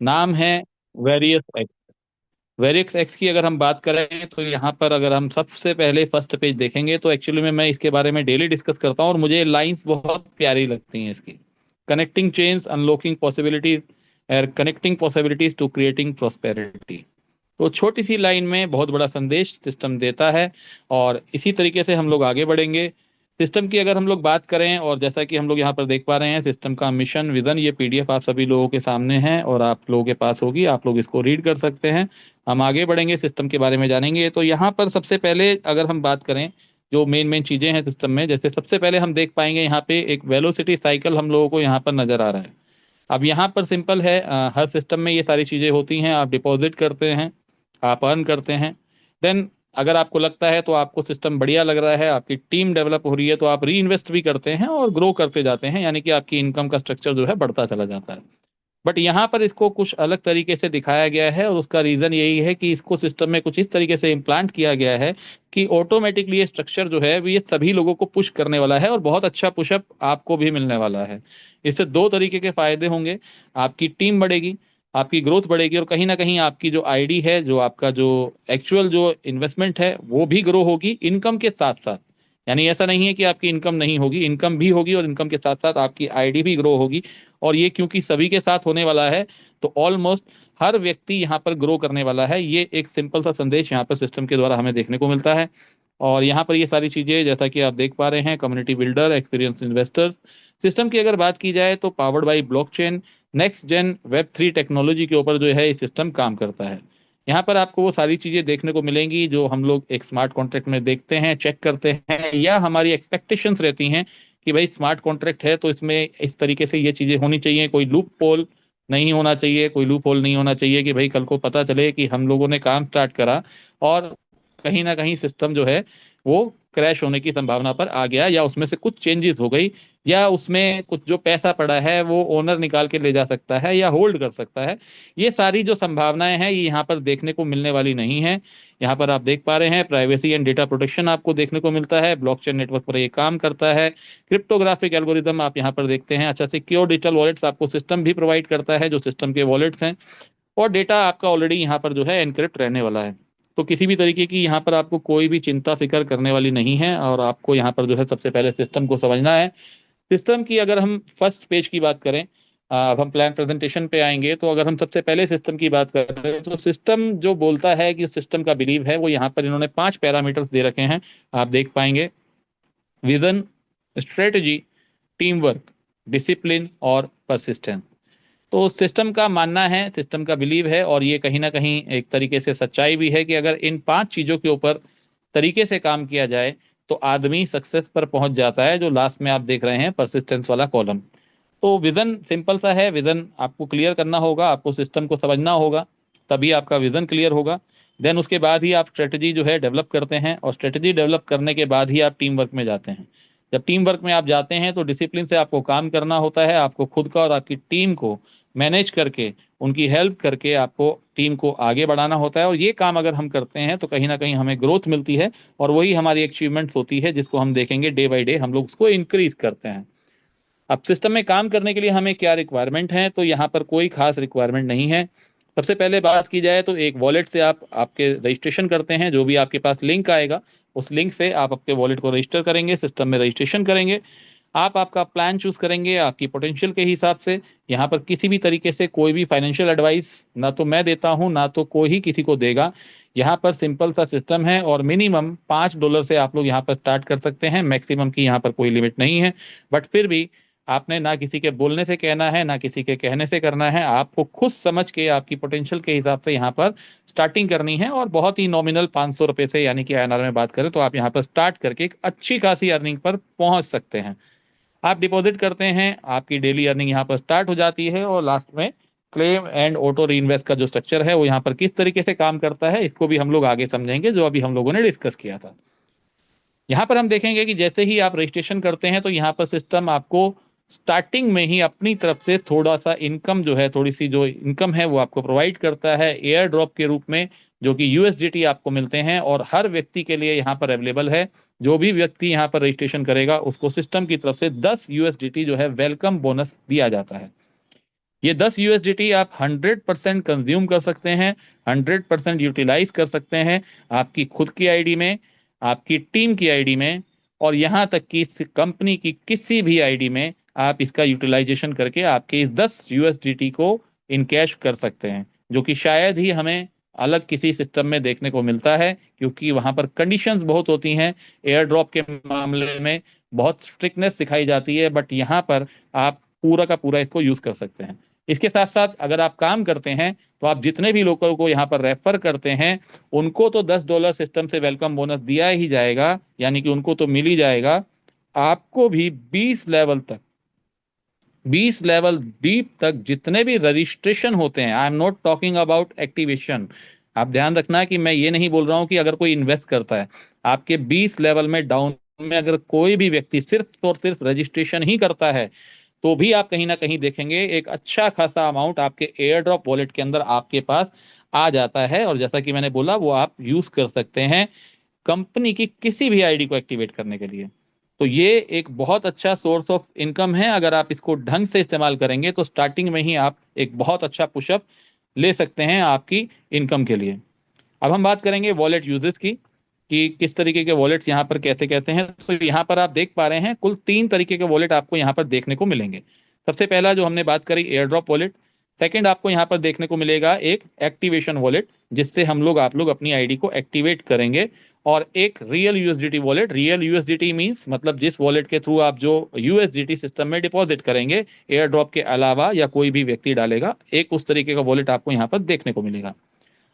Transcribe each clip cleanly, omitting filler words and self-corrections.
नाम है various x. Various x की अगर हम बात करें तो यहाँ पर अगर हम सबसे पहले फर्स्ट पेज देखेंगे तो एक्चुअली में मैं इसके बारे में डेली डिस्कस करता हूँ और मुझे लाइंस बहुत प्यारी लगती हैं इसकी। Connecting chains, unlocking possibilities, connecting possibilities to creating prosperity. तो छोटी सी लाइन में बहुत बड़ा संदेश सिस्टम देता है, और इसी तरीके से हम लोग आगे बढ़ेंगे। सिस्टम की अगर हम लोग बात करें, और जैसा कि हम लोग यहाँ पर देख पा रहे हैं सिस्टम का मिशन विजन, ये पीडीएफ आप सभी लोगों के सामने है और आप लोगों के पास होगी, आप लोग इसको रीड कर सकते हैं। हम आगे बढ़ेंगे, सिस्टम के बारे में जानेंगे। तो यहाँ पर सबसे पहले अगर हम बात करें जो मेन मेन चीजें हैं सिस्टम में, जैसे सबसे पहले हम देख पाएंगे यहाँ पे एक वेलोसिटी साइकिल हम लोगों को यहाँ पर नजर आ रहा है। अब यहाँ पर सिंपल है, हर सिस्टम में ये सारी चीजें होती हैं। आप डिपॉजिट करते हैं, आप अर्न करते हैं, देन अगर आपको लगता है तो आपको सिस्टम बढ़िया लग रहा है, आपकी टीम डेवलप हो रही है, तो आप री इन्वेस्ट भी करते हैं और ग्रो करते जाते हैं, यानी कि आपकी इनकम का स्ट्रक्चर जो है बढ़ता चला जाता है। बट यहाँ पर इसको कुछ अलग तरीके से दिखाया गया है, और उसका रीजन यही है कि इसको सिस्टम में कुछ इस तरीके से इम्प्लांट किया गया है कि ऑटोमेटिकली ये स्ट्रक्चर जो है वो ये सभी लोगों को पुश करने वाला है, और बहुत अच्छा पुशअप आपको भी मिलने वाला है। इससे दो तरीके के फायदे होंगे। आपकी टीम बढ़ेगी, आपकी ग्रोथ बढ़ेगी, और कहीं ना कहीं आपकी जो आईडी है, जो आपका जो एक्चुअल जो इन्वेस्टमेंट है, वो भी ग्रो होगी इनकम के साथ साथ। यानी ऐसा नहीं है कि आपकी इनकम नहीं होगी, इनकम भी होगी और इनकम के साथ साथ आपकी आईडी भी ग्रो होगी। और ये क्योंकि सभी के साथ होने वाला है, तो ऑलमोस्ट हर व्यक्ति यहाँ पर ग्रो करने वाला है। ये एक सिंपल सा संदेश यहाँ पर सिस्टम के द्वारा हमें देखने को मिलता है। और यहाँ पर ये सारी चीजें जैसा कि आप देख पा रहे हैं, community builder, experience investors. System की अगर बात की जाए तो powered by blockchain, next gen web 3 technology के ऊपर जो है ये सिस्टम काम करता है। यहाँ पर आपको वो सारी चीजें देखने को मिलेंगी जो हम लोग एक स्मार्ट कॉन्ट्रैक्ट में देखते हैं, चेक करते हैं, या हमारी एक्सपेक्टेशंस रहती हैं कि भाई स्मार्ट कॉन्ट्रैक्ट है तो इसमें इस तरीके से ये चीजें होनी चाहिए, कोई लूप होल नहीं होना चाहिए, कोई लूप होल नहीं होना चाहिए कि भाई कल को पता चले कि हम लोगों ने काम स्टार्ट करा और कहीं ना कहीं सिस्टम जो है वो क्रैश होने की संभावना पर आ गया, या उसमें से कुछ चेंजेस हो गई, या उसमें कुछ जो पैसा पड़ा है वो ओनर निकाल के ले जा सकता है या होल्ड कर सकता है। ये सारी जो संभावनाएं हैं ये यहाँ पर देखने को मिलने वाली नहीं है। यहाँ पर आप देख पा रहे हैं प्राइवेसी एंड डेटा प्रोटेक्शन आपको देखने को मिलता है, ब्लॉकचेन नेटवर्क पर ये काम करता है। क्रिप्टोग्राफिक एल्गोरिदम आप यहाँ पर देखते हैं। अच्छा, सिक्योर डिजिटल वॉलेट्स आपको सिस्टम भी प्रोवाइड करता है, जो सिस्टम के वॉलेट्स हैं। और डेटा आपका ऑलरेडी यहाँ पर जो है एनक्रिप्ट रहने वाला है। तो किसी भी तरीके की यहाँ पर आपको कोई भी चिंता फिक्र करने वाली नहीं है, और आपको यहाँ पर जो है सबसे पहले सिस्टम को समझना है। सिस्टम की अगर हम फर्स्ट पेज की बात करें, अब हम प्लान प्रेजेंटेशन पे आएंगे, तो अगर हम सबसे पहले सिस्टम की बात करें तो सिस्टम जो बोलता है कि सिस्टम का बिलीव है, वो यहाँ पर इन्होंने 5 पैरामीटर्स दे रखे हैं, आप देख पाएंगे। Vision, strategy, team work, discipline और परसिस्टेंस। तो सिस्टम का मानना है, सिस्टम का बिलीव है, और ये कहीं ना कहीं एक तरीके से सच्चाई भी है कि अगर इन 5 चीजों के ऊपर तरीके से काम किया जाए तो आदमी सक्सेस पर पहुंच जाता है, जो लास्ट में आप देख रहे हैं परसिस्टेंस वाला कॉलम। तो विजन सिंपल सा है, विजन आपको क्लियर करना होगा, आपको सिस्टम को समझना होगा, तभी आपका विजन क्लियर होगा। देन उसके बाद ही आप स्ट्रेटजी जो है डेवलप करते हैं, और स्ट्रेटजी डेवलप करने के बाद ही आप टीम वर्क में जाते हैं। जब टीम वर्क में आप जाते हैं तो डिसिप्लिन से आपको काम करना होता है, आपको खुद का और आपकी टीम को मैनेज करके, उनकी हेल्प करके आपको टीम को आगे बढ़ाना होता है। और ये काम अगर हम करते हैं तो कहीं ना कहीं हमें ग्रोथ मिलती है, और वही हमारी अचीवमेंट्स होती है, जिसको हम देखेंगे डे बाय डे हम लोग उसको इंक्रीज करते हैं। अब सिस्टम में काम करने के लिए हमें क्या रिक्वायरमेंट है, तो यहाँ पर कोई खास रिक्वायरमेंट नहीं है। सबसे पहले बात की जाए तो एक वॉलेट से आप आपके रजिस्ट्रेशन करते हैं, जो भी आपके पास लिंक आएगा उस लिंक से आप अपने वॉलेट को रजिस्टर करेंगे, सिस्टम में रजिस्ट्रेशन करेंगे। आप आपका प्लान चूज करेंगे आपकी पोटेंशियल के हिसाब से। यहाँ पर किसी भी तरीके से कोई भी फाइनेंशियल एडवाइस ना तो मैं देता हूँ, ना तो कोई ही किसी को देगा। यहाँ पर सिंपल सा सिस्टम है, और मिनिमम $5 से आप लोग यहाँ पर स्टार्ट कर सकते हैं, मैक्सिमम की यहाँ पर कोई लिमिट नहीं है। बट फिर भी आपने ना किसी के बोलने से कहना है, ना किसी के कहने से करना है, आपको खुद समझ के आपकी पोटेंशियल के हिसाब से यहाँ पर स्टार्टिंग करनी है। और बहुत ही नॉमिनल ₹500 से, यानी कि INR में बात करें तो आप यहाँ पर स्टार्ट करके एक अच्छी खासी अर्निंग पर पहुंच सकते हैं। आप डिपॉजिट करते हैं, आपकी डेली अर्निंग यहाँ पर स्टार्ट हो जाती है, और लास्ट में क्लेम एंड ऑटो री इन्वेस्ट का जो स्ट्रक्चर है वो यहाँ पर किस तरीके से काम करता है, इसको भी हम लोग आगे समझेंगे, जो अभी हम लोगों ने डिस्कस किया था। यहाँ पर हम देखेंगे कि जैसे ही आप रजिस्ट्रेशन करते हैं तो यहाँ पर सिस्टम आपको स्टार्टिंग में ही अपनी तरफ से थोड़ा सा इनकम जो है, थोड़ी सी जो इनकम है वो आपको प्रोवाइड करता है एयर ड्रॉप के रूप में, जो कि यूएसडीटी आपको मिलते हैं, और हर व्यक्ति के लिए यहाँ पर अवेलेबल है। जो भी व्यक्ति यहाँ पर रजिस्ट्रेशन करेगा उसको सिस्टम की तरफ से 10 यूएसडीटी जो है वेलकम बोनस दिया जाता है। ये 10 यूएसडीटी आप 100% कंज्यूम कर सकते हैं, 100% यूटिलाइज कर सकते हैं आपकी खुद की आईडी में, आपकी टीम की आईडी में, और यहाँ तक कि इस कंपनी की किसी भी आईडी में आप इसका यूटिलाइजेशन करके आपके इस 10 यूएसडीटी को इनकैश कर सकते हैं, जो कि शायद ही हमें अलग किसी सिस्टम में देखने को मिलता है, क्योंकि वहां पर कंडीशंस बहुत होती हैं। एयर ड्रॉप के मामले में बहुत स्ट्रिक्टनेस दिखाई जाती है, बट यहाँ पर आप पूरा का पूरा इसको यूज कर सकते हैं। इसके साथ साथ अगर आप काम करते हैं तो आप जितने भी लोगों को यहाँ पर रेफर करते हैं उनको तो $10 सिस्टम से वेलकम बोनस दिया ही जाएगा, यानी कि उनको तो मिल ही जाएगा। आपको भी 20 लेवल डीप तक जितने भी रजिस्ट्रेशन होते हैं, I am not talking about activation. आप ध्यान रखना कि मैं ये नहीं बोल रहा हूं कि अगर कोई इन्वेस्ट करता है, आपके 20 लेवल में डाउन में अगर कोई भी व्यक्ति सिर्फ और सिर्फ रजिस्ट्रेशन ही करता है, तो भी आप कहीं ना कहीं देखेंगे एक अच्छा खासा अमाउंट आपके एयर ड्रॉप वॉलेट के अंदर आपके पास आ जाता है। और जैसा कि मैंने बोला, वो आप यूज कर सकते हैं कंपनी की किसी भी आईडी को एक्टिवेट करने के लिए। तो ये एक बहुत अच्छा सोर्स ऑफ इनकम है। अगर आप इसको ढंग से इस्तेमाल करेंगे तो स्टार्टिंग में ही आप एक बहुत अच्छा पुशअप ले सकते हैं आपकी इनकम के लिए। अब हम बात करेंगे वॉलेट यूजेस की, कि किस तरीके के वॉलेट्स यहाँ पर कैसे कहते हैं। तो यहाँ पर आप देख पा रहे हैं कुल 3 तरीके के वॉलेट आपको यहाँ पर देखने को मिलेंगे। सबसे पहला जो हमने बात करी, एयर ड्रॉप वॉलेट। सेकंड, आपको यहाँ पर देखने को मिलेगा एक एक्टिवेशन वॉलेट, जिससे आप लोग अपनी आईडी को एक्टिवेट करेंगे। और एक real USDT wallet. Real USDT means मतलब जिस वॉलेट के थ्रू आप जो यूएसडीटी सिस्टम में डिपॉजिट करेंगे, एयर ड्रॉप के अलावा या कोई भी व्यक्ति डालेगा, एक उस तरीके का वॉलेट आपको यहाँ पर देखने को मिलेगा।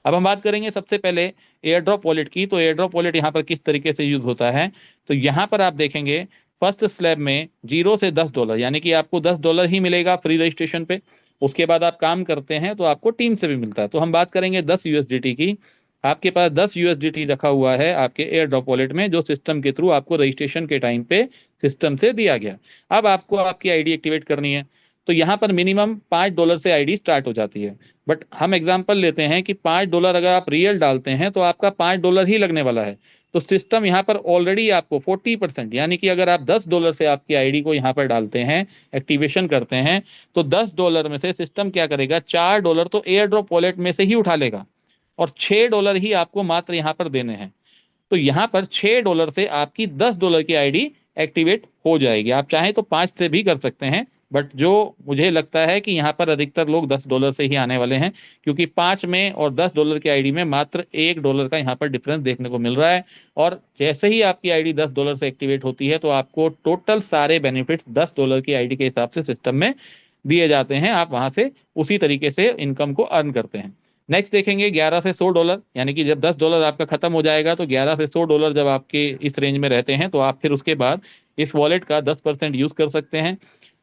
अब हम बात करेंगे सबसे पहले एयर ड्रॉप वॉलेट की। तो एयर ड्रॉप वॉलेट यहाँ पर किस तरीके से यूज होता है, तो यहाँ पर आप देखेंगे फर्स्ट स्लैब में $0 से $10, यानी कि आपको $10 ही मिलेगा फ्री रजिस्ट्रेशन पे। उसके बाद आप काम करते हैं तो आपको टीम से भी मिलता है। तो हम बात करेंगे 10 यूएसडीटी की। आपके पास 10 यूएसडीटी रखा हुआ है आपके एयर ड्रॉप वॉलेट में, जो सिस्टम के थ्रू आपको रजिस्ट्रेशन के टाइम पे सिस्टम से दिया गया। अब आपको आपकी आईडी एक्टिवेट करनी है, तो यहाँ पर मिनिमम $5 से आईडी स्टार्ट हो जाती है। बट हम एग्जांपल लेते हैं कि $5 अगर आप रियल डालते हैं तो आपका $5 ही लगने वाला है। तो सिस्टम यहाँ पर ऑलरेडी आपको 40%, यानी कि अगर आप $10 से आपकी आईडी को यहाँ पर डालते हैं, एक्टिवेशन करते हैं, तो $10 में से सिस्टम क्या करेगा, $4 तो एयर ड्रॉप वॉलेट में से ही उठा लेगा, और $6 ही आपको मात्र यहाँ पर देने हैं। तो यहाँ पर $6 से आपकी $10 की आईडी एक्टिवेट हो जाएगी। आप चाहें तो 5 से भी कर सकते हैं, बट जो मुझे लगता है कि यहाँ पर अधिकतर लोग $10 से ही आने वाले हैं, क्योंकि 5 में और $10 की आईडी में मात्र $1 का यहाँ पर डिफरेंस देखने को मिल रहा है। और जैसे ही आपकी आईडी $10 से एक्टिवेट होती है, तो आपको टोटल सारे बेनिफिट्स $10 की आईडी के हिसाब से सिस्टम में दिए जाते हैं। आप वहां से उसी तरीके से इनकम को अर्न करते हैं। नेक्स्ट देखेंगे $11 से $100, यानी कि जब $10 आपका खत्म हो जाएगा, तो $11 से $100 जब आपके इस रेंज में रहते हैं, तो आप फिर उसके बाद इस वॉलेट का 10% यूज कर सकते हैं।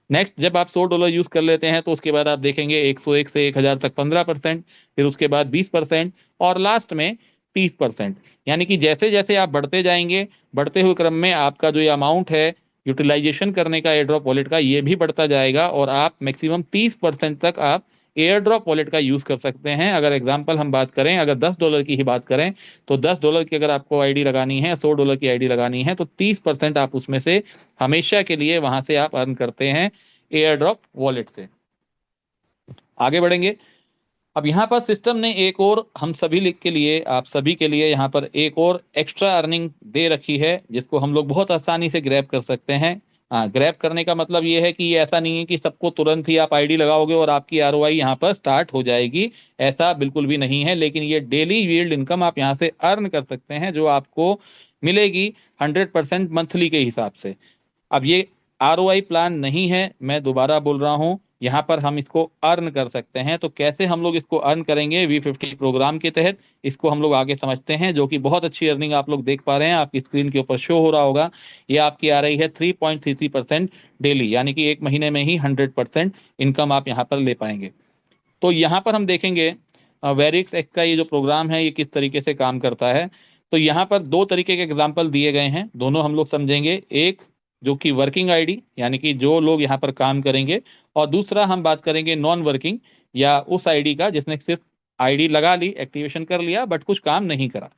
नेक्स्ट, जब आप $100 यूज कर लेते हैं, तो उसके बाद आप देखेंगे 101 से 1000 तक 15%, फिर उसके बाद 20%, और लास्ट में 30%। यानी कि जैसे जैसे आप बढ़ते जाएंगे, बढ़ते हुए क्रम में आपका जो ये अमाउंट है यूटिलाइजेशन करने का एयर ड्रॉप वॉलेट का, ये भी बढ़ता जाएगा, और आप मैक्सिमम 30% तक आप एयर ड्रॉप वॉलेट का यूज कर सकते हैं। अगर एग्जाम्पल हम बात करें, अगर $10 की ही बात करें, तो $10 की अगर आपको आईडी लगानी है, $100 की आईडी लगानी है, तो 30% आप उसमें से हमेशा के लिए वहां से आप अर्न करते हैं एयर ड्रॉप वॉलेट से। आगे बढ़ेंगे। अब यहाँ पर सिस्टम ने एक और हम सभी लिख के लिए, आप सभी के लिए यहाँ पर एक और एक्स्ट्रा अर्निंग दे रखी है, जिसको हम लोग बहुत आसानी से ग्रैब कर सकते हैं। हाँ, ग्रैब करने का मतलब ये है कि ये ऐसा नहीं है कि सबको तुरंत ही आप आईडी लगाओगे और आपकी आरओआई यहाँ पर स्टार्ट हो जाएगी। ऐसा बिल्कुल भी नहीं है, लेकिन ये डेली यील्ड इनकम आप यहाँ से अर्न कर सकते हैं, जो आपको मिलेगी 100% मंथली के हिसाब से। अब ये आरओआई प्लान नहीं है, मैं दोबारा बोल रहा हूं, यहाँ पर हम इसको अर्न कर सकते हैं। तो कैसे हम लोग इसको अर्न करेंगे V50 प्रोग्राम के तहत, इसको हम लोग आगे समझते हैं, जो कि बहुत अच्छी अर्निंग आप लोग देख पा रहे हैं, आपकी स्क्रीन के ऊपर शो हो रहा होगा। ये आपकी आ रही है 3.33% डेली, यानी कि एक महीने में ही 100% इनकम आप यहाँ पर ले पाएंगे। तो यहाँ पर हम देखेंगे वेरिक्स एक्स का ये जो प्रोग्राम है, ये किस तरीके से काम करता है। तो यहाँ पर 2 तरीके के एग्जाम्पल दिए गए हैं, दोनों हम लोग समझेंगे। एक जो कि वर्किंग आईडी, यानी कि जो लोग यहाँ पर काम करेंगे, और दूसरा हम बात करेंगे नॉन वर्किंग, या उस आईडी का जिसने सिर्फ आईडी लगा ली, एक्टिवेशन कर लिया, बट कुछ काम नहीं करा।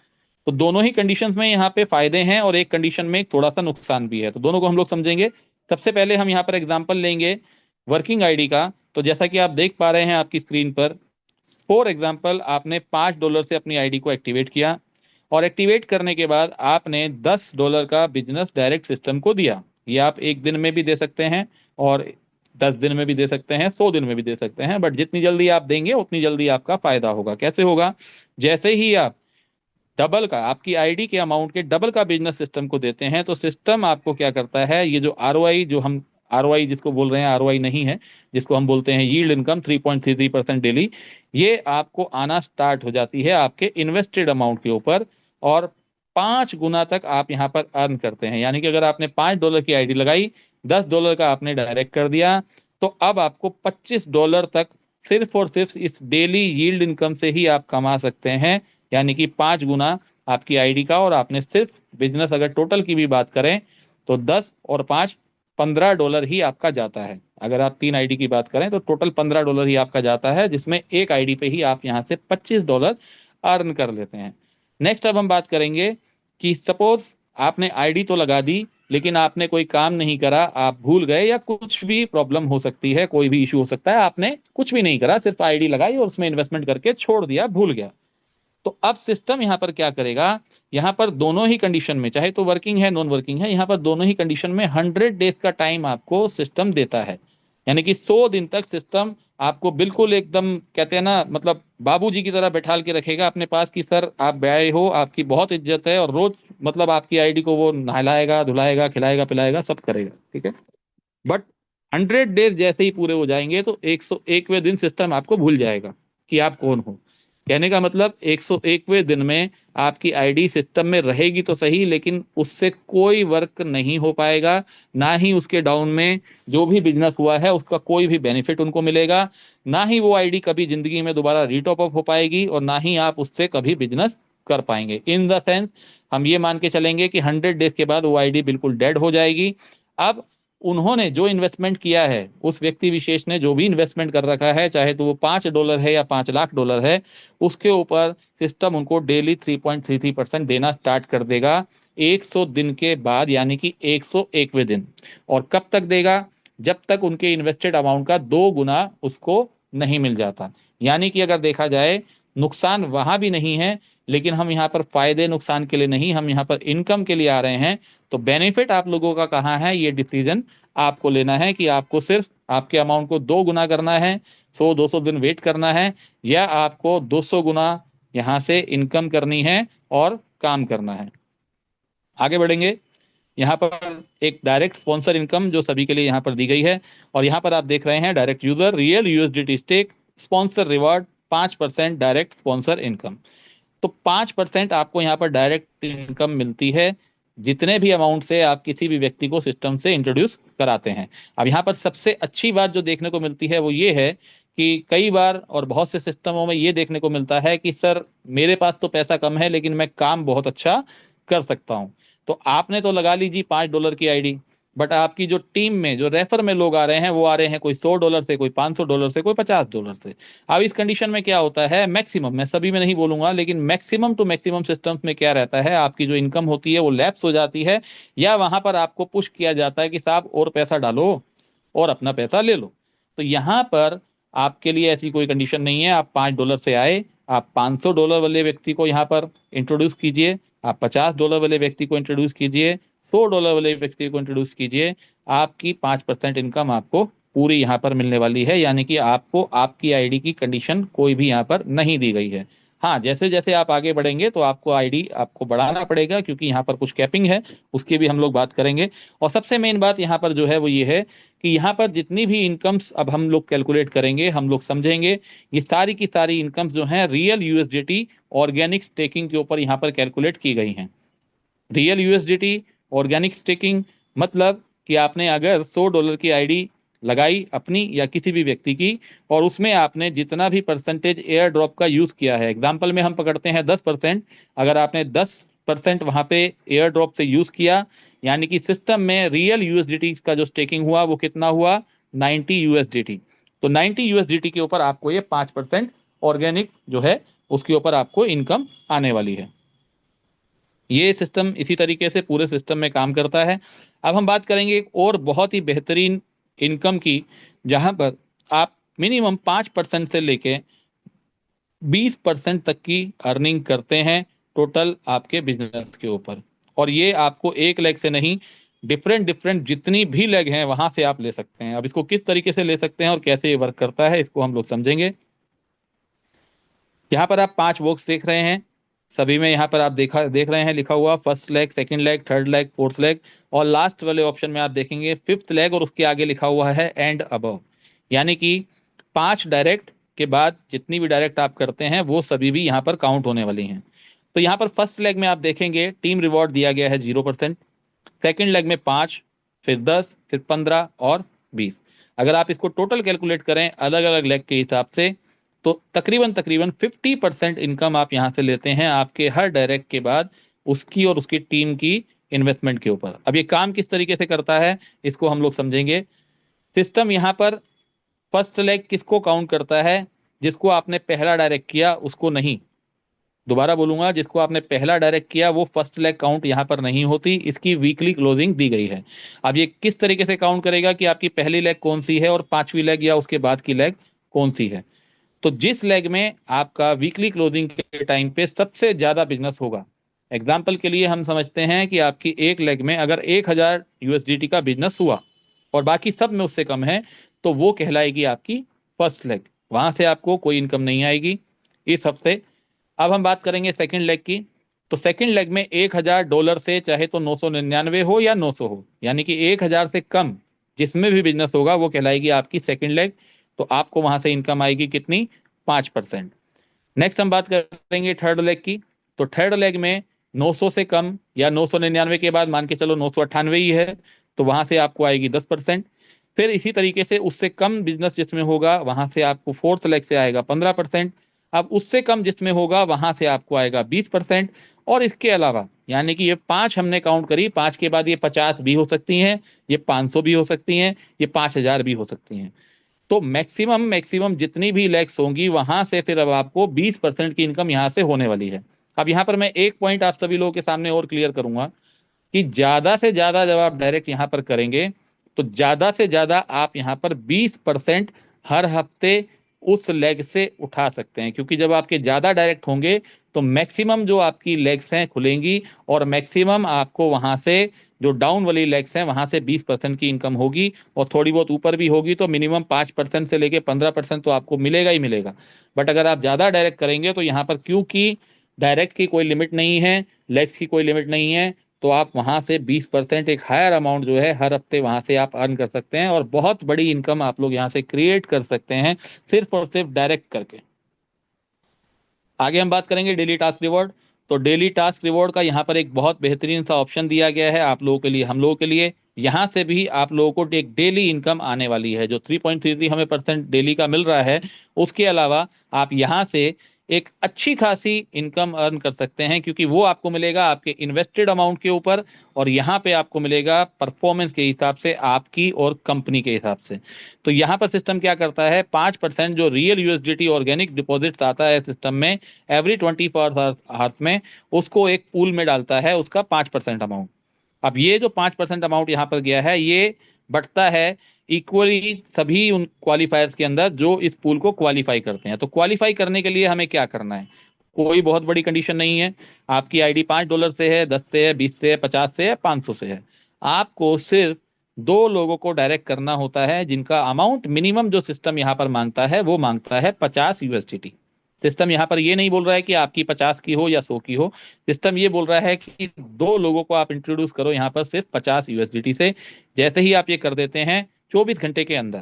तो दोनों ही कंडीशंस में यहाँ पे फायदे हैं, और एक कंडीशन में थोड़ा सा नुकसान भी है। तो दोनों को हम लोग समझेंगे। सबसे पहले हम यहाँ पर एग्जाम्पल लेंगे वर्किंग आईडी का, तो जैसा कि आप देख पा रहे हैं आपकी स्क्रीन पर, फॉर एग्जाम्पल आपने $5 से अपनी आईडी को एक्टिवेट किया, और एक्टिवेट करने के बाद आपने $10 का बिजनेस डायरेक्ट सिस्टम को दिया। ये आप एक दिन में भी दे सकते हैं, और 10 दिन में भी दे सकते हैं, 100 दिन में भी दे सकते हैं, बट जितनी जल्दी आप देंगे उतनी जल्दी आपका फायदा होगा। कैसे होगा? जैसे ही आप डबल का, आपकी आईडी के अमाउंट के डबल का बिजनेस सिस्टम को देते हैं, तो सिस्टम आपको क्या करता है, ये जो आरओआई, जो हम आरओआई जिसको बोल रहे हैं, आरओआई नहीं है, जिसको हम बोलते हैं यील्ड इनकम 3.33% डेली, ये आपको आना स्टार्ट हो जाती है आपके इन्वेस्टेड अमाउंट के ऊपर, और 5 गुना तक आप यहाँ पर अर्न करते हैं। यानी कि अगर आपने $5 की आईडी लगाई, $10 का आपने डायरेक्ट कर दिया, तो अब आपको $25 तक सिर्फ और सिर्फ इस डेली यील्ड इनकम से ही आप कमा सकते हैं। यानी कि 5 गुना आपकी आईडी का, और आपने सिर्फ बिजनेस अगर टोटल की भी बात करें तो 10 और 5 $15 ही आपका जाता है। अगर आप 3 आईडी की बात करें तो टोटल $15 ही आपका जाता है, जिसमें एक आईडी पे ही आप यहाँ से $25 अर्न कर लेते हैं। नेक्स्ट अब हम बात करेंगे कि सपोज आपने आईडी तो लगा दी, लेकिन आपने कोई काम नहीं करा, आप भूल गए, या कुछ भी प्रॉब्लम हो सकती है, कोई भी इशू हो सकता है, आपने कुछ भी नहीं करा, सिर्फ आईडी लगाई और उसमें इन्वेस्टमेंट करके छोड़ दिया, भूल गया। तो अब सिस्टम यहाँ पर क्या करेगा, यहाँ पर दोनों ही कंडीशन में, चाहे तो वर्किंग है नॉन वर्किंग है, यहाँ पर दोनों ही कंडीशन में 100 डेज का टाइम आपको सिस्टम देता है। यानी कि 100 दिन तक सिस्टम आपको बिल्कुल एकदम, कहते हैं ना, मतलब बाबूजी की तरह बैठाल के रखेगा अपने पास कि सर आप गए हो, आपकी बहुत इज्जत है, और रोज मतलब आपकी आईडी को वो नहलाएगा, धुलाएगा, खिलाएगा, पिलाएगा, सब करेगा, ठीक है। बट 100 डेज जैसे ही पूरे हो जाएंगे तो 101वें दिन सिस्टम आपको भूल जाएगा कि आप कौन हो। कहने का मतलब 101वें दिन में आपकी आईडी सिस्टम में रहेगी तो सही, लेकिन उससे कोई वर्क नहीं हो पाएगा, ना ही उसके डाउन में जो भी बिजनेस हुआ है उसका कोई भी बेनिफिट उनको मिलेगा, ना ही वो आईडी कभी जिंदगी में दोबारा रीटॉप अप हो पाएगी, और ना ही आप उससे कभी बिजनेस कर पाएंगे। इन द सेंस हम ये मान के चलेंगे कि 100 डेज के बाद वो आईडी बिल्कुल डेड हो जाएगी। अब उन्होंने जो इन्वेस्टमेंट किया है, उस व्यक्ति विशेष ने जो भी इन्वेस्टमेंट कर रखा है, चाहे तो वो $5 है या $5 लाख है, उसके ऊपर सिस्टम उनको डेली 3.33% देना स्टार्ट कर देगा 100 दिन के बाद, यानी कि 101वें दिन। और कब तक देगा? जब तक उनके इन्वेस्टेड अमाउंट का 2 गुना उसको नहीं मिल जाता। यानी कि अगर देखा जाए, नुकसान वहां भी नहीं है, लेकिन हम यहाँ पर फायदे नुकसान के लिए नहीं, हम यहाँ पर इनकम के लिए आ रहे हैं। तो बेनिफिट आप लोगों का कहाँ है, ये डिसीजन आपको लेना है कि आपको सिर्फ आपके अमाउंट को 2 गुना करना है, 100-200 दिन वेट करना है, या आपको 200 गुना यहाँ से इनकम करनी है और काम करना है। आगे बढ़ेंगे। यहाँ पर एक डायरेक्ट स्पॉन्सर इनकम जो सभी के लिए यहाँ पर दी गई है, और यहाँ पर आप देख रहे हैं direct user real USDT stake sponsor reward 5% direct sponsor income. तो 5% आपको यहाँ पर डायरेक्ट इनकम मिलती है, जितने भी अमाउंट से आप किसी भी व्यक्ति को सिस्टम से इंट्रोड्यूस कराते हैं। अब यहाँ पर सबसे अच्छी बात जो देखने को मिलती है वो ये है कि कई बार और बहुत से सिस्टमों में ये देखने को मिलता है कि सर मेरे पास तो पैसा कम है, लेकिन मैं काम बहुत अच्छा कर सकता हूँ। तो आपने तो लगा लीजिए $5 की आईडी, बट आपकी जो टीम में जो रेफर में लोग आ रहे हैं, वो आ रहे हैं कोई $100 से, कोई $500 से, कोई $50 से। अब इस कंडीशन में क्या होता है, मैक्सिमम, मैं सभी में नहीं बोलूंगा, लेकिन मैक्सिमम टू मैक्सिमम सिस्टम्स में क्या रहता है, आपकी जो इनकम होती है वो लैप्स हो जाती है, या वहां पर आपको पुश किया जाता है कि साहब और पैसा डालो और अपना पैसा ले लो। तो यहाँ पर आपके लिए ऐसी कोई कंडीशन नहीं है। आप $5 से आए, आप $500 वाले व्यक्ति को यहाँ पर इंट्रोड्यूस कीजिए, आप $50 वाले व्यक्ति को इंट्रोड्यूस कीजिए, $100 वाले व्यक्ति को इंट्रोड्यूस कीजिए, आपकी 5% इनकम आपको पूरी यहाँ पर मिलने वाली है। यानी कि आपको आपकी आईडी की कंडीशन कोई भी यहाँ पर नहीं दी गई है। हाँ, जैसे जैसे आप आगे बढ़ेंगे तो आपको आईडी आपको बढ़ाना पड़ेगा, क्योंकि यहाँ पर कुछ कैपिंग है, उसकी भी हम लोग बात करेंगे। और सबसे मेन बात यहाँ पर जो है वो ये है कि यहाँ पर जितनी भी इनकम्स अब हम लोग कैलकुलेट करेंगे, हम लोग समझेंगे, ये सारी की सारी इनकम्स जो हैं रियल यूएसडीटी ऑर्गेनिक स्टेकिंग के ऊपर यहाँ पर कैलकुलेट की गई हैं। रियल यूएसडीटी ऑर्गेनिक स्टेकिंग मतलब कि आपने अगर $100 की आईडी लगाई अपनी या किसी भी व्यक्ति की, और उसमें आपने जितना भी परसेंटेज एयर ड्रॉप का यूज किया है, एग्जाम्पल में हम पकड़ते हैं 10%, अगर आपने 10% वहां पे एयर ड्रॉप से यूज किया, यानी कि सिस्टम में रियल यूएसडीटी का जो स्टेकिंग हुआ वो कितना हुआ, 90 यूएसडीटी। तो 90 यूएसडीटी के ऊपर आपको ये 5% ऑर्गेनिक जो है उसके ऊपर आपको इनकम आने वाली है। ये सिस्टम इसी तरीके से पूरे सिस्टम में काम करता है। अब हम बात करेंगे एक और बहुत ही बेहतरीन इनकम की, जहां पर आप मिनिमम 5% से लेके 20% तक की अर्निंग करते हैं टोटल आपके बिजनेस के ऊपर। और ये आपको एक लेग से नहीं, डिफरेंट डिफरेंट जितनी भी लेग हैं वहां से आप ले सकते हैं। अब इसको किस तरीके से ले सकते हैं और कैसे ये वर्क करता है, इसको हम लोग समझेंगे। यहाँ पर आप 5 बॉक्स देख रहे हैं, सभी में यहाँ पर आप देख रहे हैं लिखा हुआ first leg, second leg, third leg, fourth leg, और लास्ट वाले ऑप्शन में आप देखेंगे फिफ्थ लेग, और उसके आगे लिखा हुआ है एंड अबव। यानी कि 5 डायरेक्ट के बाद जितनी भी डायरेक्ट आप करते हैं वो सभी भी यहाँ पर काउंट होने वाली हैं। तो यहाँ पर फर्स्ट लेग में आप देखेंगे टीम रिवॉर्ड दिया गया है 0%, सेकेंड लेग में 5, फिर 10, फिर 15 और 20। अगर आप इसको टोटल कैलकुलेट करें अलग अलग लेग के हिसाब से, तो तकरीबन तकरीबन 50% इनकम आप यहाँ से लेते हैं आपके हर डायरेक्ट के बाद उसकी और उसकी टीम की इन्वेस्टमेंट के ऊपर। अब ये काम किस तरीके से करता है इसको हम लोग समझेंगे। सिस्टम यहाँ पर फर्स्ट लेग किसको काउंट करता है, जिसको आपने पहला डायरेक्ट किया उसको नहीं। दोबारा बोलूंगा, जिसको आपने पहला डायरेक्ट किया वो फर्स्ट लेग काउंट यहाँ पर नहीं होती, इसकी वीकली क्लोजिंग दी गई है। अब ये किस तरीके से काउंट करेगा कि आपकी पहली लेग कौन सी है और पांचवी लेग या उसके बाद की लेग कौन सी है। तो जिस लेग में आपका वीकली क्लोजिंग के टाइम पे सबसे ज्यादा बिजनेस होगा, एग्जाम्पल के लिए हम समझते हैं कि आपकी एक लेग में अगर 1000 USDT का बिजनेस हुआ और बाकी सब में उससे कम है, तो वो कहलाएगी आपकी फर्स्ट लेग, वहां से आपको कोई इनकम नहीं आएगी इस हफ्ते। अब हम बात करेंगे सेकंड लेग की। तो सेकंड लेग में $1000 से चाहे तो 999 हो या 900 हो, यानी कि 1000 से कम जिसमें भी बिजनेस होगा वो कहलाएगी आपकी सेकंड लेग। तो आपको वहां से इनकम आएगी कितनी, 5%। नेक्स्ट हम बात करेंगे थर्ड लेग की। तो थर्ड लेग में 900 से कम या 999 के बाद मान के चलो 998 ही है, तो वहां से आपको आएगी 10%। फिर इसी तरीके से उससे कम बिजनेस जिसमें होगा वहां से आपको फोर्थ लेग से आएगा 15%। अब उससे कम जिसमें होगा वहां से आपको आएगा 20%। और इसके अलावा यानी कि ये 5 हमने काउंट करी, 5 के बाद ये 50 भी हो सकती हैं, ये 500 भी हो सकती हैं, ये 5000 भी हो सकती हैं। तो मैक्सिमम मैक्सिमम जितनी भी लेग्स होंगी वहां से फिर अब आपको 20% की इनकम यहां से होने वाली है। अब यहां पर मैं एक पॉइंट आप सभी लोगों के सामने और क्लियर करूंगा कि ज्यादा से ज्यादा जब आप डायरेक्ट यहां पर करेंगे तो ज्यादा से ज्यादा आप यहां पर 20% हर हफ्ते उस लेग से उठा सकते हैं, क्योंकि जब आपके ज्यादा डायरेक्ट होंगे तो मैक्सिमम जो आपकी लेग्स हैं खुलेंगी और मैक्सिमम आपको वहां से जो डाउन वाली लेग्स हैं वहां से 20% की इनकम होगी, और थोड़ी बहुत ऊपर भी होगी तो मिनिमम 5% से लेके 15% तो आपको मिलेगा ही मिलेगा। बट अगर आप ज्यादा डायरेक्ट करेंगे तो यहाँ पर क्योंकि डायरेक्ट की कोई लिमिट नहीं है, लेग्स की कोई लिमिट नहीं है, तो आप वहां से 20% एक हायर अमाउंट जो है हर हफ्ते वहां से आप अर्न कर सकते हैं और बहुत बड़ी इनकम आप लोग यहाँ से क्रिएट कर सकते हैं सिर्फ और सिर्फ डायरेक्ट करके। आगे हम बात करेंगे डेली टास्क रिवॉर्ड। तो डेली टास्क रिवॉर्ड का यहाँ पर एक बहुत बेहतरीन सा ऑप्शन दिया गया है आप लोगों के लिए, हम लोगों के लिए। यहाँ से भी आप लोगों को एक डेली इनकम आने वाली है, जो 3.33 हमें परसेंट डेली का मिल रहा है। उसके अलावा आप यहाँ से एक अच्छी खासी इनकम अर्न कर सकते हैं, क्योंकि वो आपको मिलेगा आपके इन्वेस्टेड अमाउंट के ऊपर, और यहाँ पे आपको मिलेगा परफॉर्मेंस के हिसाब से आपकी और कंपनी के हिसाब से। तो यहाँ पर सिस्टम क्या करता है, 5% जो रियल यूएसडीटी ऑर्गेनिक डिपॉजिट्स आता है सिस्टम में एवरी 24 आवर्स में, उसको एक पूल में डालता है उसका 5% अमाउंट। अब ये जो 5% अमाउंट यहाँ पर गया है ये बढ़ता है इक्वली सभी उन क्वालिफायर्स के अंदर जो इस पूल को क्वालिफाई करते हैं। तो क्वालिफाई करने के लिए हमें क्या करना है, कोई बहुत बड़ी कंडीशन नहीं है। आपकी आईडी $5 से है, 10 से है, 20 से है, 50 से है, 500 से है। आपको सिर्फ 2 लोगों को डायरेक्ट करना होता है जिनका अमाउंट मिनिमम जो सिस्टम यहाँ पर मांगता है वो मांगता है 50 USDT। सिस्टम यहाँ पर ये नहीं बोल रहा है कि आपकी 50 की हो या 100 की हो, सिस्टम ये बोल रहा है कि 2 लोगों को आप इंट्रोड्यूस करो यहाँ पर सिर्फ 50 USDT से। जैसे ही आप ये कर देते हैं 24 घंटे के अंदर,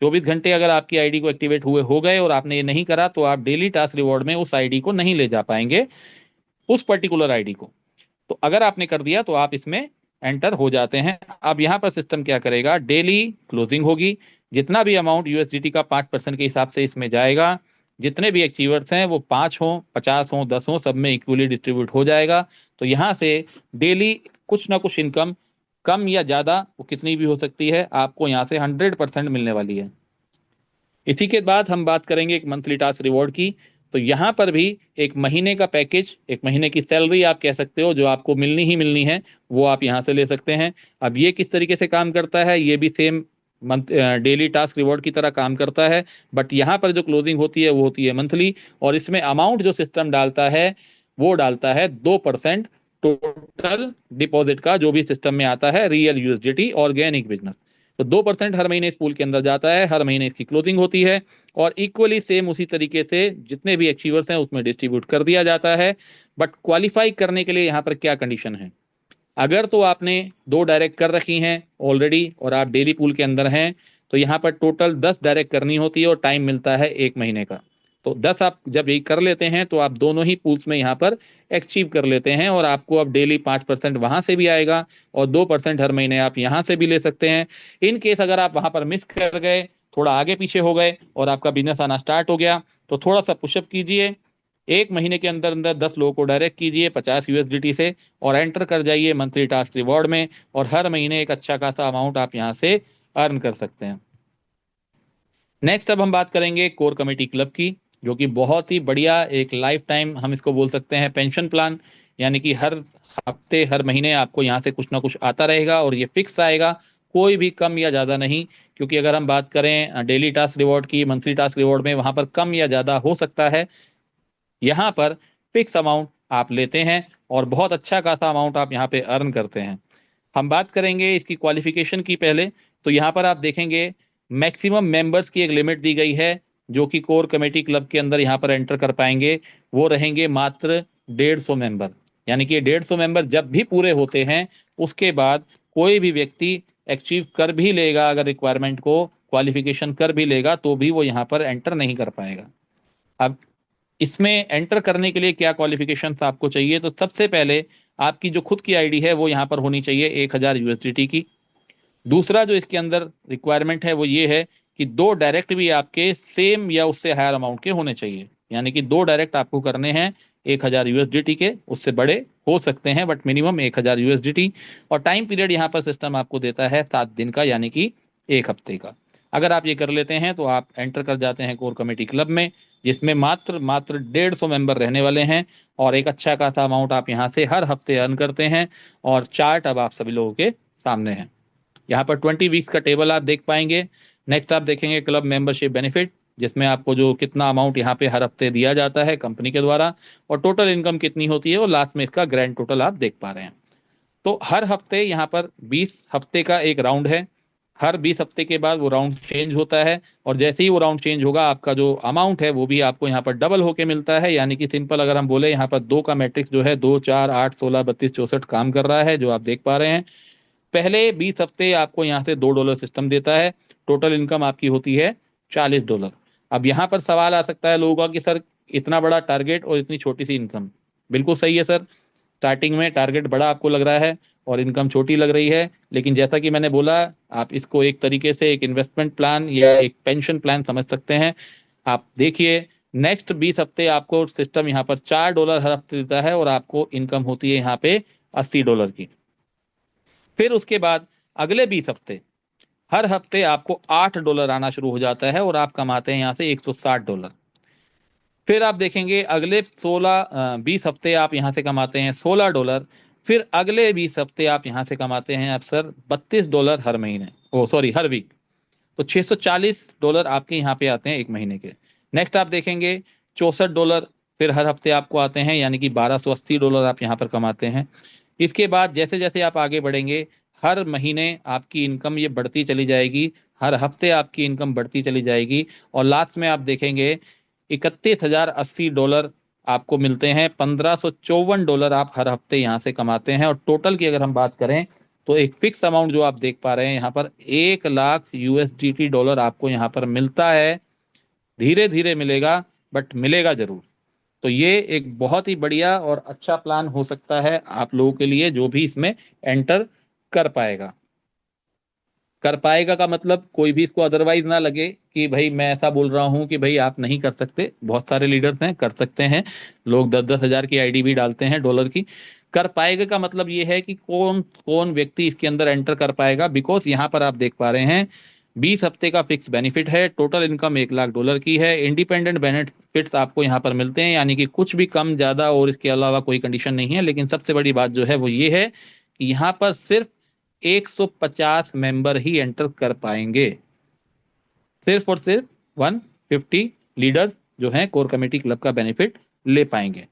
24 घंटे अगर आपकी आईडी को एक्टिवेट हुए हो गए और आपने ये नहीं करा, तो आप डेली टास्क रिवॉर्ड में उस आईडी को नहीं ले जा पाएंगे, उस पर्टिकुलर आईडी को। तो अगर आपने कर दिया तो आप इसमें एंटर हो जाते हैं। अब यहाँ पर सिस्टम क्या करेगा, डेली क्लोजिंग होगी, जितना भी अमाउंट यूएसडीटी का 5% के हिसाब से इसमें जाएगा, जितने भी अचीवर्स हैं वो 5 हो, 50 हो, 10 हो, सब में इक्वली डिस्ट्रीब्यूट हो जाएगा। तो यहाँ से डेली कुछ ना कुछ इनकम, कम या ज्यादा वो कितनी भी हो सकती है, आपको यहाँ से 100% मिलने वाली है। इसी के बाद हम बात करेंगे एक मंथली टास्क रिवॉर्ड की। तो यहाँ पर भी एक महीने का पैकेज, एक महीने की सैलरी आप कह सकते हो, जो आपको मिलनी ही मिलनी है, वो आप यहाँ से ले सकते हैं। अब ये किस तरीके से काम करता है, ये भी सेम डेली टास्क रिवॉर्ड की तरह काम करता है, बट यहाँ पर जो क्लोजिंग होती है वो होती है मंथली, और इसमें अमाउंट जो सिस्टम डालता है वो डालता है 2% टोटल डिपॉजिट का, जो भी सिस्टम में आता है, रियल यूएसडीटी ऑर्गेनिक बिजनेस। तो 2% हर महीने इस पूल के अंदर जाता है, हर महीने इसकी क्लोजिंग होती है, और इक्वली सेम उसी तरीके से जितने भी अचीवर्स हैं उसमें डिस्ट्रीब्यूट कर दिया जाता है। बट क्वालिफाई करने के लिए यहाँ पर क्या कंडीशन है? अगर तो आपने 2 डायरेक्ट कर रखी हैं ऑलरेडी और आप डेली पूल के अंदर हैं, तो यहाँ पर टोटल 10 डायरेक्ट करनी होती है और टाइम मिलता है 1 महीने का। तो 10 आप जब ये कर लेते हैं तो आप दोनों ही पूल्स में यहाँ पर अचीव कर लेते हैं, और आपको अब डेली 5% वहां से भी आएगा और 2% हर महीने आप यहाँ से भी ले सकते हैं। इन केस अगर आप वहां पर मिस कर गए, थोड़ा आगे पीछे हो गए और आपका बिजनेस आना स्टार्ट हो गया, तो थोड़ा सा पुशअप कीजिए, 1 महीने के अंदर अंदर 10 लोगों को डायरेक्ट कीजिए 50 यूएसडीटी से, और एंटर कर जाइए मंथली टास्क रिवॉर्ड में, और हर महीने एक अच्छा खासा अमाउंट आप यहाँ से अर्न कर सकते हैं। नेक्स्ट अब हम बात करेंगे कोर कमेटी क्लब की, जो कि बहुत ही बढ़िया एक लाइफ टाइम हम इसको बोल सकते हैं पेंशन प्लान, यानी कि हर हफ्ते हर महीने आपको यहाँ से कुछ ना कुछ आता रहेगा और ये फिक्स आएगा, कोई भी कम या ज़्यादा नहीं। क्योंकि अगर हम बात करें डेली टास्क रिवॉर्ड की, मंथली टास्क रिवॉर्ड में, वहां पर कम या ज़्यादा हो सकता है, यहाँ पर फिक्स अमाउंट आप लेते हैं और बहुत अच्छा खासा अमाउंट आप यहाँ पे अर्न करते हैं। हम बात करेंगे इसकी क्वालिफिकेशन की पहले, तो यहाँ पर आप देखेंगे मैक्सिमम मेंबर्स की एक लिमिट दी गई है, जो कि कोर कमेटी क्लब के अंदर यहाँ पर एंटर कर पाएंगे, वो रहेंगे मात्र 150 मेंबर। यानी कि 150 मेंबर जब भी पूरे होते हैं उसके बाद कोई भी व्यक्ति अचीव कर भी लेगा, अगर रिक्वायरमेंट को क्वालिफिकेशन कर भी लेगा तो भी वो यहाँ पर एंटर नहीं कर पाएगा। अब इसमें एंटर करने के लिए क्या क्वालिफिकेशन आपको चाहिए? तो सबसे पहले आपकी जो खुद की आईडी है वो यहाँ पर होनी चाहिए 1000 यूएसडीटी की। दूसरा जो इसके अंदर रिक्वायरमेंट है वो ये है कि 2 डायरेक्ट भी आपके सेम या उससे हायर अमाउंट के होने चाहिए, यानी कि 2 डायरेक्ट आपको करने हैं 1000 यूएसडीटी के, उससे बड़े हो सकते हैं बट मिनिमम 1000 यूएसडीटी। और टाइम पीरियड यहाँ पर सिस्टम आपको देता है 7 दिन का, यानी कि 1 हफ्ते का। अगर आप ये कर लेते हैं तो आप एंटर कर जाते हैं कोर कमेटी क्लब में, जिसमें मात्र मात्र 150 मेंबर रहने वाले हैं, और एक अच्छा खासा अमाउंट आप यहाँ से हर हफ्ते अर्न करते हैं। और चार्ट अब आप सभी लोगों के सामने है, यहाँ पर 20 वीक्स का टेबल आप देख पाएंगे। नेक्स्ट आप देखेंगे क्लब मेंबरशिप बेनिफिट, जिसमें आपको जो कितना अमाउंट यहाँ पे हर हफ्ते दिया जाता है कंपनी के द्वारा, और टोटल इनकम कितनी होती है, और लास्ट में इसका ग्रैंड टोटल आप देख पा रहे हैं। तो हर हफ्ते यहाँ पर 20 हफ्ते का एक राउंड है, हर 20 हफ्ते के बाद वो राउंड चेंज होता है, और जैसे ही वो राउंड चेंज होगा आपका जो अमाउंट है वो भी आपको यहाँ पर डबल होके मिलता है। यानी कि सिंपल अगर हम बोले, यहाँ पर 2 का मैट्रिक्स जो है 2 4 8 16 32 64 काम कर रहा है, जो आप देख पा रहे हैं। पहले 20 हफ्ते आपको यहाँ से $2 सिस्टम देता है, टोटल इनकम आपकी होती है $40। अब यहाँ पर सवाल आ सकता है लोगों का कि सर इतना बड़ा टारगेट और इतनी छोटी सी इनकम। बिल्कुल सही है सर, स्टार्टिंग में टारगेट बड़ा आपको लग रहा है और इनकम छोटी लग रही है, लेकिन जैसा कि मैंने बोला, आप इसको एक तरीके से एक इन्वेस्टमेंट प्लान या एक पेंशन प्लान समझ सकते हैं। आप देखिए, नेक्स्ट 20 हफ्ते आपको सिस्टम यहाँ पर $4 हर हफ्ते देता है, और आपको इनकम होती है यहाँ पे $80 की। फिर उसके बाद अगले 20 हफ्ते हर हफ्ते आपको $8 आना शुरू हो जाता है, और आप कमाते हैं यहाँ से $160। फिर आप देखेंगे अगले 20 हफ्ते आप यहाँ से कमाते हैं $16। फिर अगले 20 हफ्ते आप यहाँ से कमाते हैं अक्सर $32 हर महीने, ओ सॉरी हर वीक। तो $640 आपके यहाँ पे आते हैं 1 महीने के। नेक्स्ट आप देखेंगे $64 फिर हर हफ्ते आपको आते हैं, यानी कि $1280 आप यहाँ पर कमाते हैं। इसके बाद जैसे जैसे आप आगे बढ़ेंगे, हर महीने आपकी इनकम ये बढ़ती चली जाएगी, हर हफ्ते आपकी इनकम बढ़ती चली जाएगी, और लास्ट में आप देखेंगे $31,080 आपको मिलते हैं। $1554 आप हर हफ्ते यहाँ से कमाते हैं, और टोटल की अगर हम बात करें तो एक फिक्स अमाउंट जो आप देख पा रहे हैं यहाँ पर $1,00,000 यूएसडीटी डॉलर आपको यहाँ पर मिलता है। धीरे धीरे मिलेगा बट मिलेगा जरूर। तो ये एक बहुत ही बढ़िया और अच्छा प्लान हो सकता है आप लोगों के लिए, जो भी इसमें एंटर कर पाएगा। कर पाएगा का मतलब कोई भी इसको अदरवाइज ना लगे कि भाई मैं ऐसा बोल रहा हूं कि भाई आप नहीं कर सकते। बहुत सारे लीडर्स हैं कर सकते हैं, लोग 10-10 हज़ार की आईडी भी डालते हैं डॉलर की। कर पाएगा का मतलब ये है कि कौन कौन व्यक्ति इसके अंदर एंटर कर पाएगा, बिकॉज यहाँ पर आप देख पा रहे हैं 20 हफ्ते का फिक्स बेनिफिट है, टोटल इनकम $1,00,000 की है, इंडिपेंडेंट बेनिफिट्स आपको यहाँ पर मिलते हैं, यानी कि कुछ भी कम ज्यादा और इसके अलावा कोई कंडीशन नहीं है। लेकिन सबसे बड़ी बात जो है वो ये है कि यहाँ पर सिर्फ 150 मेंबर ही एंटर कर पाएंगे। सिर्फ और सिर्फ 150 लीडर्स जो हैं कोर कमेटी क्लब का बेनिफिट ले पाएंगे।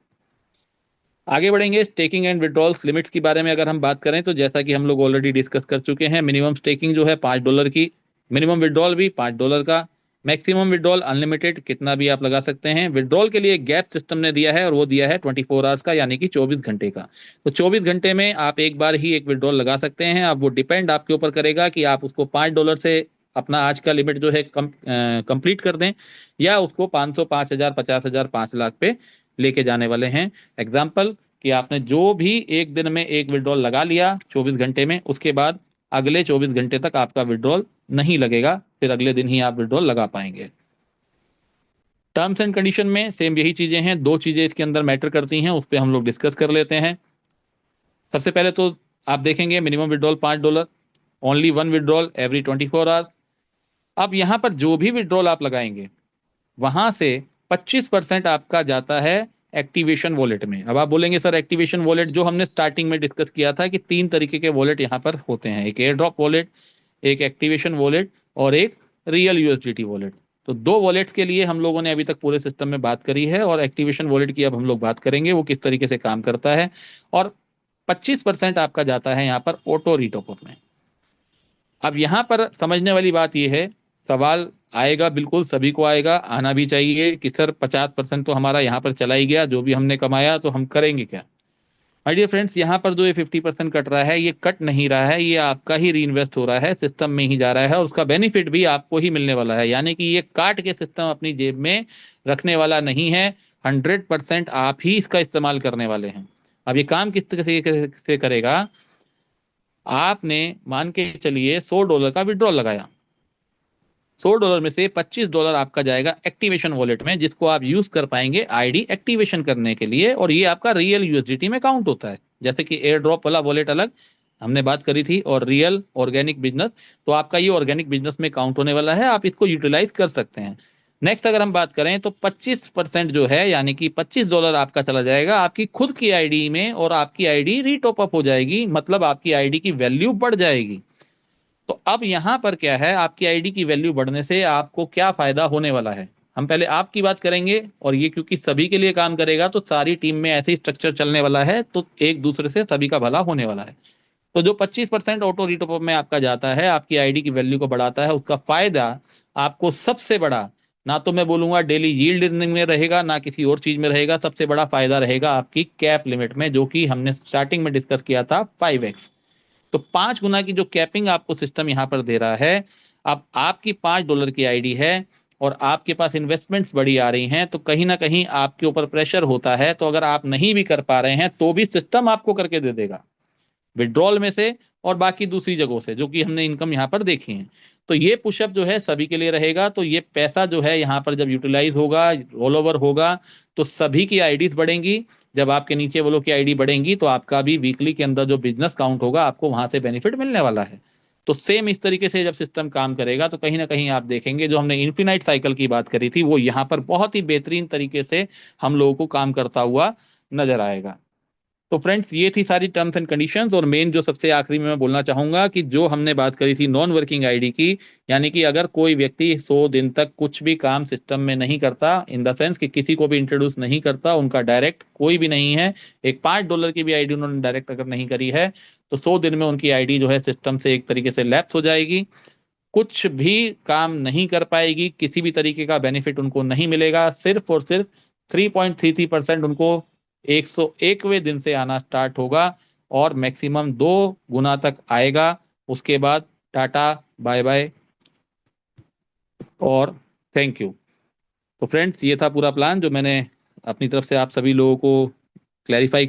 आगे बढ़ेंगे, स्टेकिंग एंड विड्रॉल्स लिमिट्स के बारे में अगर हम बात करें तो जैसा कि हम लोग ऑलरेडी डिस्कस कर चुके हैं, मिनिमम स्टेकिंग जो है $5 की, मिनिमम विड्रॉल भी $5 का, मैक्सिमम विड्रॉल अनलिमिटेड कितना भी आप लगा सकते हैं। विड्रॉल के लिए गैप सिस्टम ने दिया है और वो दिया है 24 आवर्स का, यानी कि 24 घंटे का। तो 24 घंटे में आप एक बार ही एक विड्रॉल लगा सकते हैं। अब वो डिपेंड आपके ऊपर करेगा कि आप उसको $5 से अपना आज का लिमिट जो है कंप्लीट कर दें, या उसको 500, 5,000, 50,000, 5 लाख पे लेके जाने वाले हैं। एग्जाम्पल कि आपने जो भी एक दिन में एक विड्रॉल लगा लिया 24 घंटे में, उसके बाद अगले 24 घंटे तक आपका विड्रॉल नहीं लगेगा, फिर अगले दिन ही आप विड्रॉल लगा पाएंगे। टर्म्स एंड कंडीशन में सेम यही चीजें हैं, दो चीजें इसके अंदर मैटर करती हैं, उस पर हम लोग डिस्कस कर लेते हैं। सबसे पहले तो आप देखेंगे minimum withdrawal $5, only one withdrawal every 24 hours. अब यहां पर जो भी विड्रॉल आप लगाएंगे वहां से 25% आपका जाता है एक्टिवेशन वॉलेट में। अब आप बोलेंगे सर एक्टिवेशन वॉलेट, जो हमने स्टार्टिंग में डिस्कस किया था कि 3 तरीके के वॉलेट यहाँ पर होते हैं, एक एयर ड्रॉप वॉलेट, एक एक्टिवेशन वॉलेट और एक रियल यूएसडीटी वॉलेट। तो दो वॉलेट्स के लिए हम लोगों ने अभी तक पूरे सिस्टम में बात करी है, और एक्टिवेशन वॉलेट की अब हम लोग बात करेंगे वो किस तरीके से काम करता है। और 25% आपका जाता है यहाँ पर ऑटो रिटॉपअप में। अब यहाँ पर समझने वाली बात यह है, सवाल आएगा, बिल्कुल सभी को आएगा, आना भी चाहिए कि सर 50% तो हमारा यहाँ पर चला ही गया, जो भी हमने कमाया तो हम करेंगे क्या। माय डियर फ्रेंड्स, यहाँ पर जो ये 50% कट रहा है, ये कट नहीं रहा है, ये आपका ही री इन्वेस्ट हो रहा है, सिस्टम में ही जा रहा है, और उसका बेनिफिट भी आपको ही मिलने वाला है। यानी कि ये काट के सिस्टम अपनी जेब में रखने वाला नहीं है, 100% आप ही इसका इस्तेमाल करने वाले हैं। अब ये काम किस तरह से करेगा, आपने मान के चलिए $100 का विड्रॉल लगाया, $100 में से $25 आपका जाएगा एक्टिवेशन वॉलेट में, जिसको आप यूज कर पाएंगे आईडी एक्टिवेशन करने के लिए, और ये आपका रियल यूएसडीटी में काउंट होता है। जैसे कि एयर ड्रॉप वाला वॉलेट अलग हमने बात करी थी, और रियल ऑर्गेनिक बिजनेस, तो आपका ये ऑर्गेनिक बिजनेस में काउंट होने वाला है, आप इसको यूटिलाइज कर सकते हैं। नेक्स्ट अगर हम बात करें तो 25% जो है, यानी कि $25 आपका चला जाएगा आपकी खुद की आईडी में, और आपकी आईडी रीटॉप अप हो जाएगी, मतलब आपकी आईडी की वैल्यू बढ़ जाएगी। तो अब यहां पर क्या है, आपकी आईडी की वैल्यू बढ़ने से आपको क्या फायदा होने वाला है। हम पहले आपकी बात करेंगे, और ये क्योंकि सभी के लिए काम करेगा तो सारी टीम में ऐसे ही स्ट्रक्चर चलने वाला है, तो एक दूसरे से सभी का भला होने वाला है। तो जो 25% ऑटो रिटॉप में आपका जाता है, आपकी आईडी की वैल्यू को बढ़ाता है, उसका फायदा आपको सबसे बड़ा, ना तो मैं बोलूंगा डेली यील्ड अर्निंग में रहेगा, ना किसी और चीज में रहेगा, सबसे बड़ा फायदा रहेगा आपकी कैप लिमिट में, जो कि हमने स्टार्टिंग में डिस्कस किया था 5x। तो 5 गुना की जो कैपिंग आपको सिस्टम यहां पर दे रहा है। अब आपकी $5 की आईडी है और आपके पास इन्वेस्टमेंट्स बड़ी आ रही हैं, तो कहीं ना कहीं आपके ऊपर प्रेशर होता है, तो अगर आप नहीं भी कर पा रहे हैं तो भी सिस्टम आपको करके दे देगा, विड्रॉल में से और बाकी दूसरी जगहों से, जो कि हमने इनकम यहाँ पर देखी है। तो ये पुशअप जो है सभी के लिए रहेगा, तो ये पैसा जो है यहाँ पर जब यूटिलाइज होगा, रोल ओवर होगा, तो सभी की आईडीज बढ़ेंगी। जब आपके नीचे वालों की आईडी बढ़ेंगी तो आपका भी वीकली के अंदर जो बिजनेस काउंट होगा, आपको वहां से बेनिफिट मिलने वाला है। तो सेम इस तरीके से जब सिस्टम काम करेगा, तो कहीं ना कहीं आप देखेंगे जो हमने इन्फिनाइट साइकिल की बात करी थी, वो यहाँ पर बहुत ही बेहतरीन तरीके से हम लोगों को काम करता हुआ नजर आएगा। तो फ्रेंड्स, ये थी सारी टर्म्स एंड कंडीशंस, और मेन जो सबसे आखिरी में मैं बोलना चाहूंगा कि जो हमने बात करी थी नॉन वर्किंग आईडी की, यानी कि अगर कोई व्यक्ति 100 दिन तक कुछ भी काम सिस्टम में नहीं करता, इन द सेंस कि किसी को भी इंट्रोड्यूस नहीं करता, उनका डायरेक्ट कोई भी नहीं है, एक $5 की भी आईडी उन्होंने डायरेक्ट अगर नहीं करी है, तो 100 दिन में उनकी आईडी जो है सिस्टम से एक तरीके से लैप्स हो जाएगी, कुछ भी काम नहीं कर पाएगी, किसी भी तरीके का बेनिफिट उनको नहीं मिलेगा, सिर्फ और सिर्फ 3.33% उनको 101वें दिन से आना स्टार्ट होगा, और मैक्सिमम 2 गुना तक आएगा। उसके बाद टाटा बाय बाय और थैंक यू। तो फ्रेंड्स, ये था पूरा प्लान जो मैंने अपनी तरफ से आप सभी लोगों को क्लैरिफाई